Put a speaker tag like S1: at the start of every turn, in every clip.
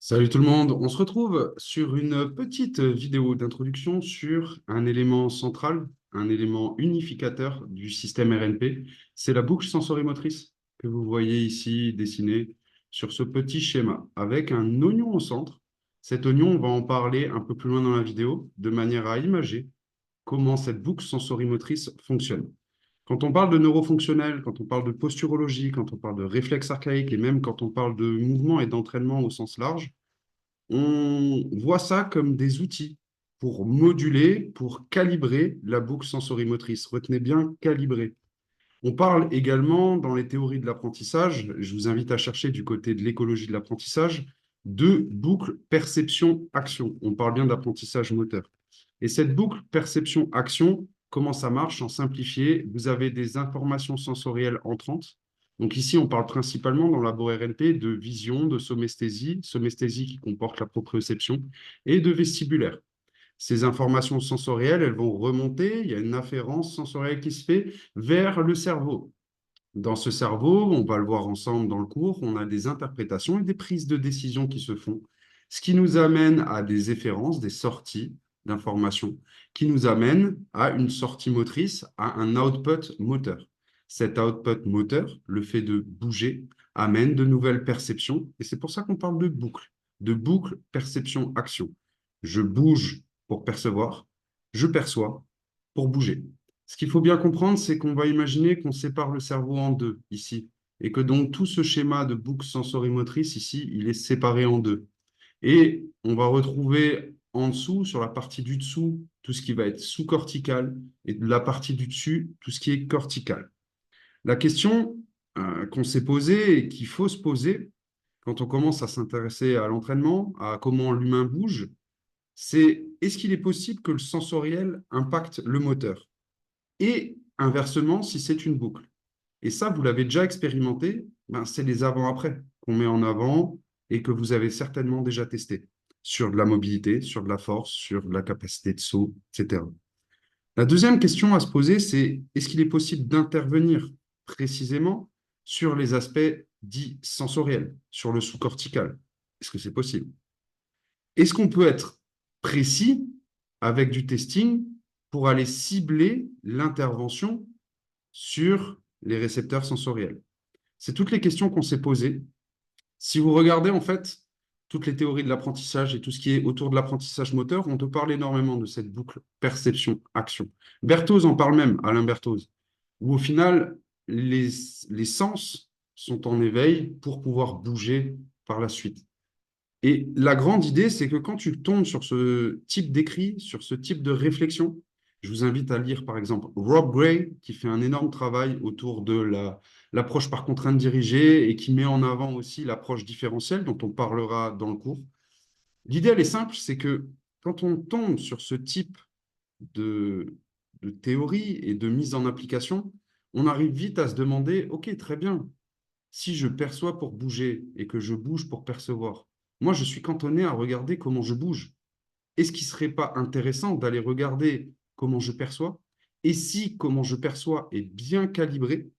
S1: Salut tout le monde, on se retrouve sur une petite vidéo d'introduction sur un élément central, un élément unificateur du système RNP. C'est la boucle sensorimotrice que vous voyez ici dessinée sur ce petit schéma avec un oignon au centre. Cet oignon, on va en parler un peu plus loin dans la vidéo de manière à imager comment cette boucle sensorimotrice fonctionne. Quand on parle de neurofonctionnel, quand on parle de posturologie, quand on parle de réflexe archaïque et même quand on parle de mouvement et d'entraînement au sens large, on voit ça comme des outils pour moduler, pour calibrer la boucle sensorimotrice. Retenez bien calibrer. On parle également dans les théories de l'apprentissage, je vous invite à chercher du côté de l'écologie de l'apprentissage, de boucle perception-action. On parle bien d'apprentissage moteur. Et cette boucle perception-action, comment ça marche en simplifié? Vous avez des informations sensorielles entrantes. Donc ici, on parle principalement dans le labo RNP de vision, de somesthésie, somesthésie qui comporte la proprioception, et de vestibulaire. Ces informations sensorielles, elles vont remonter, il y a une afférence sensorielle qui se fait vers le cerveau. Dans ce cerveau, on va le voir ensemble dans le cours, on a des interprétations et des prises de décision qui se font, ce qui nous amène à des efférences, des sorties d'informations, qui nous amènent à une sortie motrice, à un output moteur. Cet output moteur, le fait de bouger, amène de nouvelles perceptions, et c'est pour ça qu'on parle de boucle perception-action. Je bouge pour percevoir, je perçois pour bouger. Ce qu'il faut bien comprendre, c'est qu'on va imaginer qu'on sépare le cerveau en deux ici, et que donc tout ce schéma de boucle sensorimotrice ici, il est séparé en deux. Et on va retrouver en dessous, sur la partie du dessous, tout ce qui va être sous-cortical, et de la partie du dessus, tout ce qui est cortical. La question qu'on s'est posée et qu'il faut se poser quand on commence à s'intéresser à l'entraînement, à comment l'humain bouge, c'est est-ce qu'il est possible que le sensoriel impacte le moteur? Et inversement, si c'est une boucle. Et ça, vous l'avez déjà expérimenté, ben, c'est les avant-après qu'on met en avant et que vous avez certainement déjà testé sur de la mobilité, sur de la force, sur de la capacité de saut, etc. La deuxième question à se poser, c'est est-ce qu'il est possible d'intervenir précisément sur les aspects dits sensoriels, sur le sous-cortical? Est-ce que c'est possible? Est-ce qu'on peut être précis avec du testing pour aller cibler l'intervention sur les récepteurs sensoriels? C'est toutes les questions qu'on s'est posées. Si vous regardez en fait toutes les théories de l'apprentissage et tout ce qui est autour de l'apprentissage moteur, on te parle énormément de cette boucle perception-action. Berthoz en parle même, Alain Berthoz, où au final, les, les sens sont en éveil pour pouvoir bouger par la suite. Et la grande idée, c'est que quand tu tombes sur ce type d'écrit, sur ce type de réflexion, je vous invite à lire par exemple Rob Gray, qui fait un énorme travail autour de l'approche par contrainte dirigée et qui met en avant aussi l'approche différentielle dont on parlera dans le cours. L'idée, elle est simple, c'est que quand on tombe sur ce type de, de théorie et de mise en application, on arrive vite à se demander, OK, très bien, si je perçois pour bouger et que je bouge pour percevoir, moi, je suis cantonné à regarder comment je bouge. Est-ce qu'il ne serait pas intéressant d'aller regarder comment je perçois et si comment je perçois est bien calibré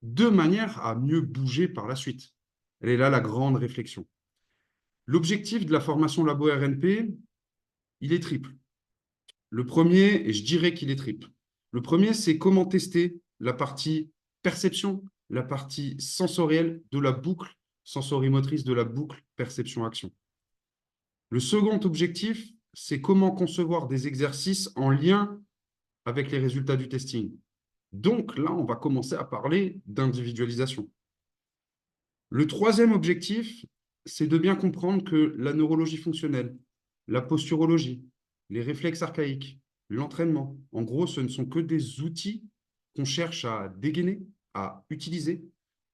S1: de manière à mieux bouger par la suite? Elle est là la grande réflexion. L'objectif de la formation Labo RNP, il est triple. Le premier, et je dirais qu'il est triple. Le premier, c'est comment tester la partie perception, la partie sensorielle de la boucle sensorimotrice de la boucle perception-action. Le second objectif, c'est comment concevoir des exercices en lien avec les résultats du testing. Donc là, on va commencer à parler d'individualisation. Le troisième objectif, c'est de bien comprendre que la neurologie fonctionnelle, la posturologie, les réflexes archaïques, l'entraînement, en gros, ce ne sont que des outils qu'on cherche à dégainer, à utiliser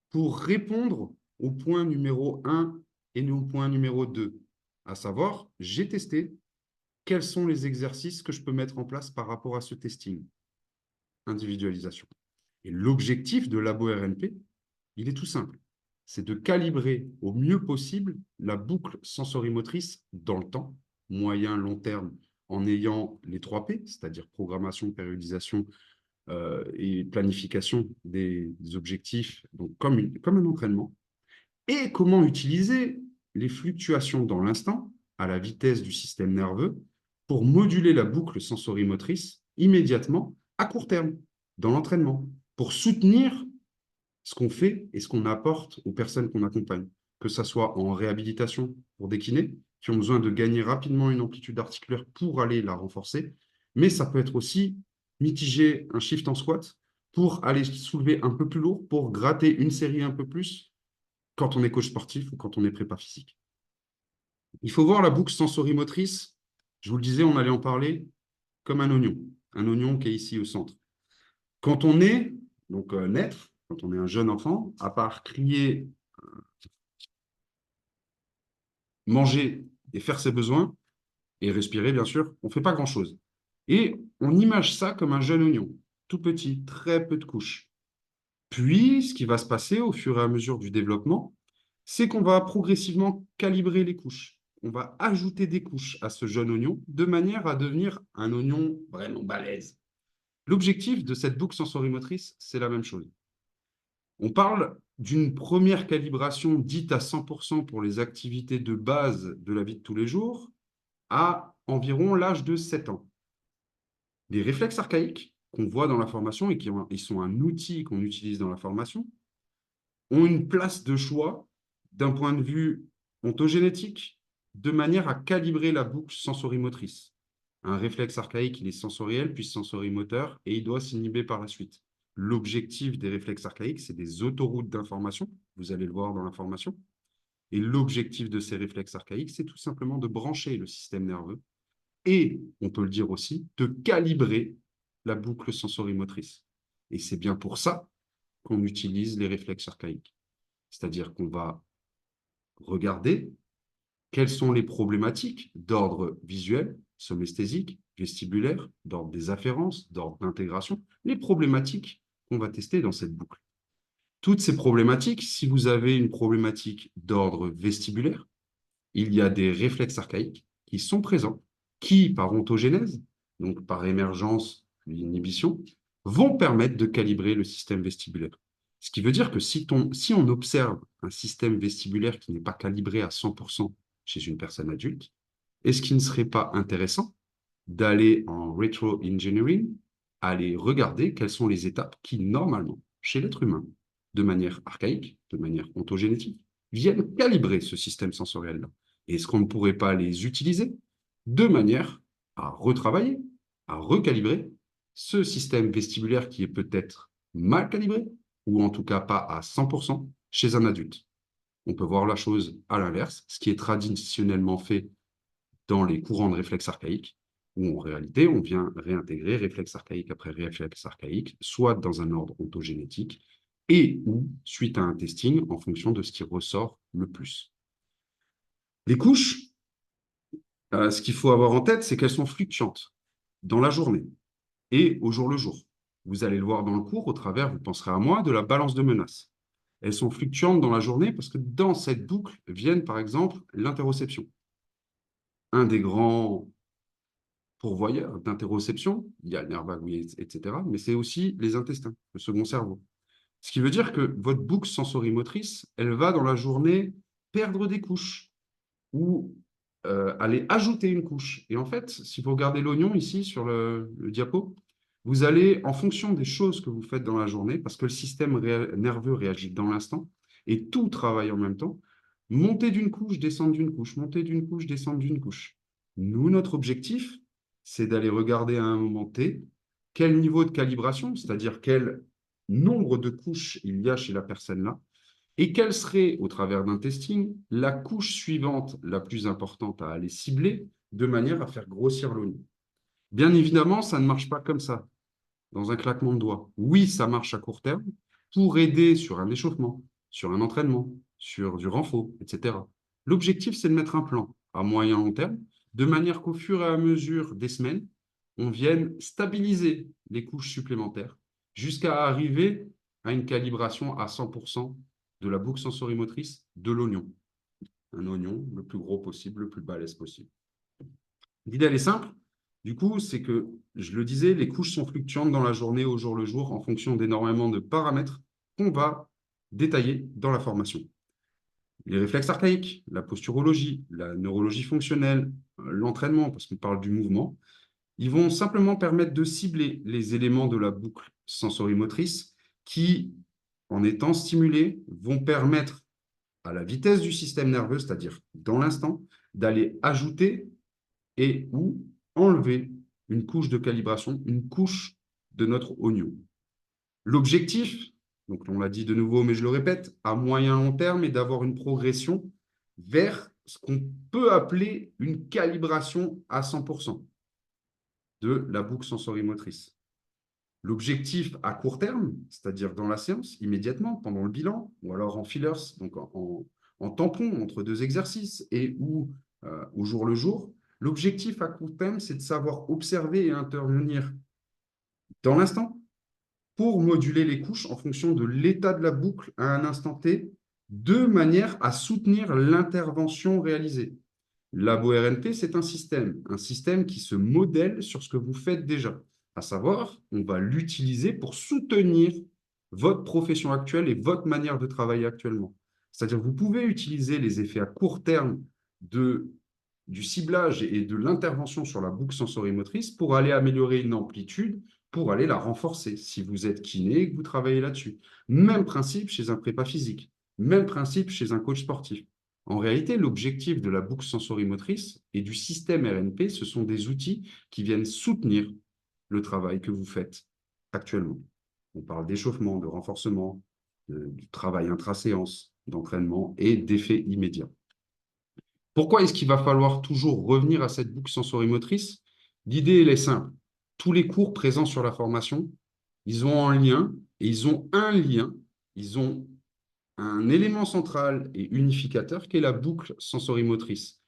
S1: pour répondre au point numéro un et au point numéro 2, à savoir, j'ai testé, quels sont les exercices que je peux mettre en place par rapport à ce testing? Individualisation. Et l'objectif de Labo RNP, il est tout simple. C'est de calibrer au mieux possible la boucle sensorimotrice dans le temps, moyen, long terme, en ayant les 3 P, c'est-à-dire programmation, périodisation et planification des objectifs, donc comme un entraînement. Et comment utiliser les fluctuations dans l'instant, à la vitesse du système nerveux, pour moduler la boucle sensorimotrice immédiatement à court terme, dans l'entraînement, pour soutenir ce qu'on fait et ce qu'on apporte aux personnes qu'on accompagne, que ce soit en réhabilitation pour des kinés qui ont besoin de gagner rapidement une amplitude articulaire pour aller la renforcer, mais ça peut être aussi mitiger un shift en squat pour aller soulever un peu plus lourd, pour gratter une série un peu plus quand on est coach sportif ou quand on est prépa physique. Il faut voir la boucle sensorimotrice, je vous le disais, on allait en parler, comme un oignon qui est ici au centre. Quand on est donc naître, quand on est un jeune enfant, à part crier, manger et faire ses besoins, et respirer bien sûr, on ne fait pas grand-chose. Et on image ça comme un jeune oignon, tout petit, très peu de couches. Puis, ce qui va se passer au fur et à mesure du développement, c'est qu'on va progressivement calibrer les couches. On va ajouter des couches à ce jeune oignon de manière à devenir un oignon vraiment balèze. L'objectif de cette boucle sensorimotrice, c'est la même chose. On parle d'une première calibration dite à 100% pour les activités de base de la vie de tous les jours à environ l'âge de 7 ans. Les réflexes archaïques qu'on voit dans la formation et qui sont un outil qu'on utilise dans la formation ont une place de choix d'un point de vue ontogénétique de manière à calibrer la boucle sensorimotrice. Un réflexe archaïque, il est sensoriel puis sensorimoteur et il doit s'inhiber par la suite. L'objectif des réflexes archaïques, c'est des autoroutes d'information. Vous allez le voir dans la formation. Et l'objectif de ces réflexes archaïques, c'est tout simplement de brancher le système nerveux et, on peut le dire aussi, de calibrer la boucle sensorimotrice. Et c'est bien pour ça qu'on utilise les réflexes archaïques. C'est-à-dire qu'on va regarder quelles sont les problématiques d'ordre visuel, somesthésique, vestibulaire, d'ordre des afférences, d'ordre d'intégration, les problématiques qu'on va tester dans cette boucle. Toutes ces problématiques, si vous avez une problématique d'ordre vestibulaire, il y a des réflexes archaïques qui sont présents, qui, par ontogénèse, donc par émergence, l'inhibition, vont permettre de calibrer le système vestibulaire. Ce qui veut dire que si on observe un système vestibulaire qui n'est pas calibré à 100% chez une personne adulte, est-ce qu'il ne serait pas intéressant d'aller en retro-engineering, aller regarder quelles sont les étapes qui, normalement, chez l'être humain, de manière archaïque, de manière ontogénétique, viennent calibrer ce système sensoriel-là. Est-ce qu'on ne pourrait pas les utiliser de manière à retravailler, à recalibrer ce système vestibulaire qui est peut-être mal calibré, ou en tout cas pas à 100% chez un adulte? On peut voir la chose à l'inverse, ce qui est traditionnellement fait dans les courants de réflexes archaïques, où en réalité, on vient réintégrer réflexe archaïque après réflexe archaïque, soit dans un ordre ontogénétique, et ou suite à un testing en fonction de ce qui ressort le plus. Les couches, ce qu'il faut avoir en tête, c'est qu'elles sont fluctuantes dans la journée et au jour le jour. Vous allez le voir dans le cours, au travers, vous penserez à moi, de la balance de menaces. Elles sont fluctuantes dans la journée parce que dans cette boucle viennent, par exemple, l'interoception. Un des grands pourvoyeurs d'interoception, il y a le nerf vague, etc., mais c'est aussi les intestins, le second cerveau. Ce qui veut dire que votre boucle sensorimotrice, elle va dans la journée perdre des couches ou aller ajouter une couche. Et en fait, si vous regardez l'oignon ici sur le diapo, vous allez, en fonction des choses que vous faites dans la journée, parce que le système nerveux réagit dans l'instant, et tout travaille en même temps, monter d'une couche, descendre d'une couche, monter d'une couche, descendre d'une couche. Nous, notre objectif, c'est d'aller regarder à un moment T quel niveau de calibration, c'est-à-dire quel nombre de couches il y a chez la personne là, et quelle serait, au travers d'un testing, la couche suivante la plus importante à aller cibler de manière à faire grossir l'oignon. Bien évidemment, ça ne marche pas comme ça, dans un claquement de doigts. Oui, ça marche à court terme pour aider sur un échauffement, sur un entraînement, sur du renfort, etc. L'objectif, c'est de mettre un plan à moyen long terme, de manière qu'au fur et à mesure des semaines, on vienne stabiliser les couches supplémentaires jusqu'à arriver à une calibration à 100% de la boucle sensorimotrice de l'oignon. Un oignon le plus gros possible, le plus balèze possible. L'idée, elle est simple. Du coup, c'est que, je le disais, les couches sont fluctuantes dans la journée, au jour le jour, en fonction d'énormément de paramètres qu'on va détailler dans la formation. les réflexes archaïques, la posturologie, la neurologie fonctionnelle, l'entraînement, parce qu'on parle du mouvement, ils vont simplement permettre de cibler les éléments de la boucle sensorimotrice qui, en étant stimulés, vont permettre à la vitesse du système nerveux, c'est-à-dire dans l'instant, d'aller ajouter et ou enlever une couche de calibration, une couche de notre oignon. L'objectif, donc on l'a dit de nouveau, mais je le répète, à moyen long terme, est d'avoir une progression vers ce qu'on peut appeler une calibration à 100% de la boucle sensorimotrice. L'objectif à court terme, c'est-à-dire dans la séance, immédiatement, pendant le bilan, ou alors en fillers, donc en tampon entre deux exercices et ou au jour le jour, l'objectif à court terme, c'est de savoir observer et intervenir dans l'instant pour moduler les couches en fonction de l'état de la boucle à un instant T, de manière à soutenir l'intervention réalisée. LaboRNP, c'est un système qui se modèle sur ce que vous faites déjà. À savoir, on va l'utiliser pour soutenir votre profession actuelle et votre manière de travailler actuellement. C'est-à-dire que vous pouvez utiliser les effets à court terme du ciblage et de l'intervention sur la boucle sensorimotrice pour aller améliorer une amplitude, pour aller la renforcer si vous êtes kiné et que vous travaillez là-dessus. Même principe chez un prépa physique, même principe chez un coach sportif. En réalité, l'objectif de la boucle sensorimotrice et du système RNP, ce sont des outils qui viennent soutenir le travail que vous faites actuellement. On parle d'échauffement, de renforcement, du travail intra-séance, d'entraînement et d'effets immédiats. Pourquoi est-ce qu'il va falloir toujours revenir à cette boucle sensorimotrice? L'idée, elle est simple. Tous les cours présents sur la formation, ils ont un lien, et ils ont un lien, ils ont un élément central et unificateur qui est la boucle sensorimotrice.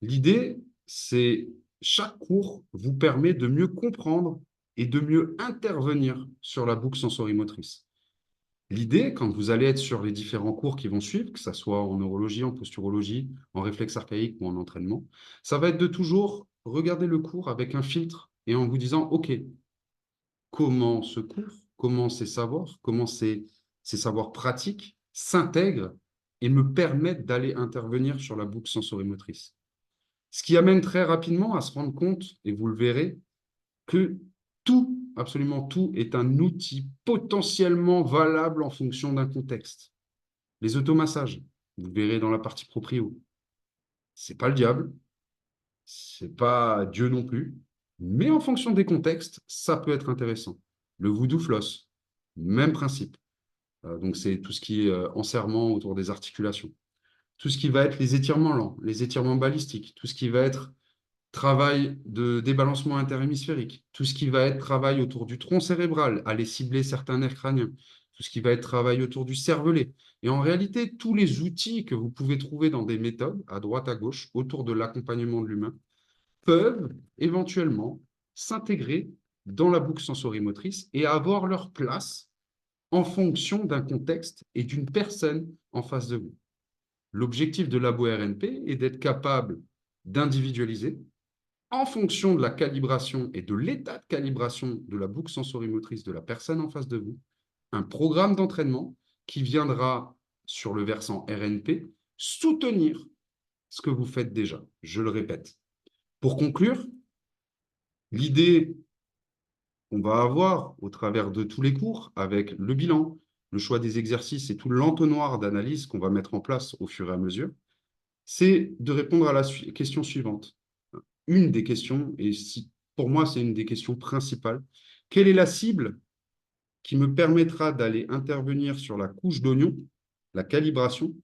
S1: L'idée, c'est chaque cours vous permet de mieux comprendre et de mieux intervenir sur la boucle sensorimotrice. L'idée, quand vous allez être sur les différents cours qui vont suivre, que ce soit en neurologie, en posturologie, en réflexe archaïque ou en entraînement, ça va être de toujours regarder le cours avec un filtre et en vous disant, OK, comment ce cours, comment ces savoirs, comment ces savoirs pratiques s'intègrent et me permettent d'aller intervenir sur la boucle sensorimotrice. Ce qui amène très rapidement à se rendre compte, et vous le verrez, que tout, absolument tout, est un outil potentiellement valable en fonction d'un contexte. Les automassages, vous le verrez dans la partie proprio. Ce n'est pas le diable, ce n'est pas Dieu non plus, mais en fonction des contextes, ça peut être intéressant. Le voodoo floss, même principe. Donc, c'est tout ce qui est enserrement autour des articulations. Tout ce qui va être les étirements lents, les étirements balistiques, tout ce qui va être travail de débalancement interhémisphérique, tout ce qui va être travail autour du tronc cérébral, aller cibler certains nerfs crâniens, tout ce qui va être travail autour du cervelet. Et en réalité, tous les outils que vous pouvez trouver dans des méthodes, à droite, à gauche, autour de l'accompagnement de l'humain, peuvent éventuellement s'intégrer dans la boucle sensorimotrice et avoir leur place en fonction d'un contexte et d'une personne en face de vous. L'objectif de LaboRNP est d'être capable d'individualiser en fonction de la calibration et de l'état de calibration de la boucle sensorimotrice de la personne en face de vous, un programme d'entraînement qui viendra, sur le versant RNP, soutenir ce que vous faites déjà. Je le répète. Pour conclure, l'idée qu'on va avoir au travers de tous les cours, avec le bilan, le choix des exercices et tout l'entonnoir d'analyse qu'on va mettre en place au fur et à mesure, c'est de répondre à la question suivante. Une des questions, et pour moi, c'est une des questions principales. Quelle est la cible qui me permettra d'aller intervenir sur la couche d'oignon, la calibration,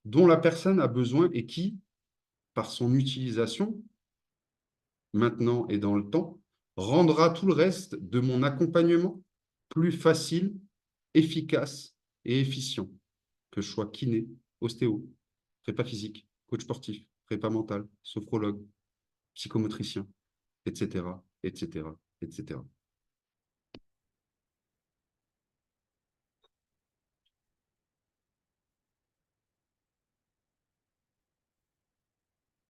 S1: dont la personne a besoin et qui, par son utilisation, maintenant et dans le temps, rendra tout le reste de mon accompagnement plus facile, efficace et efficient, que je sois kiné, ostéo, prépa physique, coach sportif, prépa mental, sophrologue, psychomotricien, etc., etc., etc.